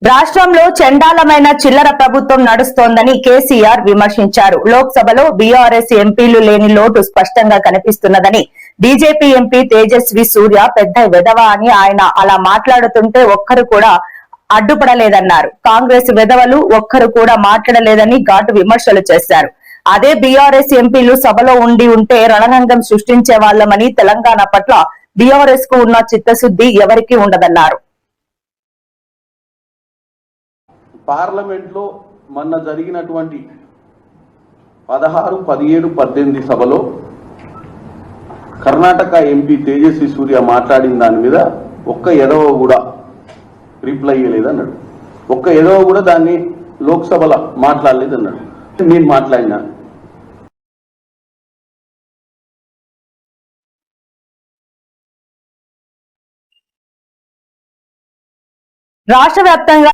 రాష్ట్రంలో చండాలమైన చిల్లర ప్రభుత్వం నడుస్తోందని కేసీఆర్ విమర్శించారు. లోక్సభలో బీఆర్ఎస్ ఎంపీలు లేని లోటు స్పష్టంగా కనిపిస్తున్నదని, బీజేపీ ఎంపీ తేజస్వి సూర్య పెద్ద వెధవ అని ఆయన అలా మాట్లాడుతుంటే ఒక్కరు కూడా అడ్డుపడలేదన్నారు. కాంగ్రెస్ వెధవలు ఒక్కరు కూడా మాట్లాడలేదని ఘాటు విమర్శలు చేశారు. అదే బీఆర్ఎస్ ఎంపీలు సభలో ఉంటే రణరంగం సృష్టించే వాళ్లమని, తెలంగాణ పట్ల బీఆర్ఎస్ కు ఉన్న చిత్తశుద్ధి ఎవరికీ ఉండదన్నారు. పార్లమెంట్ లో మొన్న జరిగినటువంటి 16, 17, 18 సభలో కర్ణాటక ఎంపీ తేజస్వి సూర్య మాట్లాడిన దాని మీద ఒక్క ఎదవ కూడా రిప్లై ఇవ్వలేదన్నాడు. ఒక్క ఎదవ కూడా దాన్ని లోక్సభలో మాట్లాడలేదన్నాడు. నేను మాట్లాడినా రాష్ట్ర వ్యాప్తంగా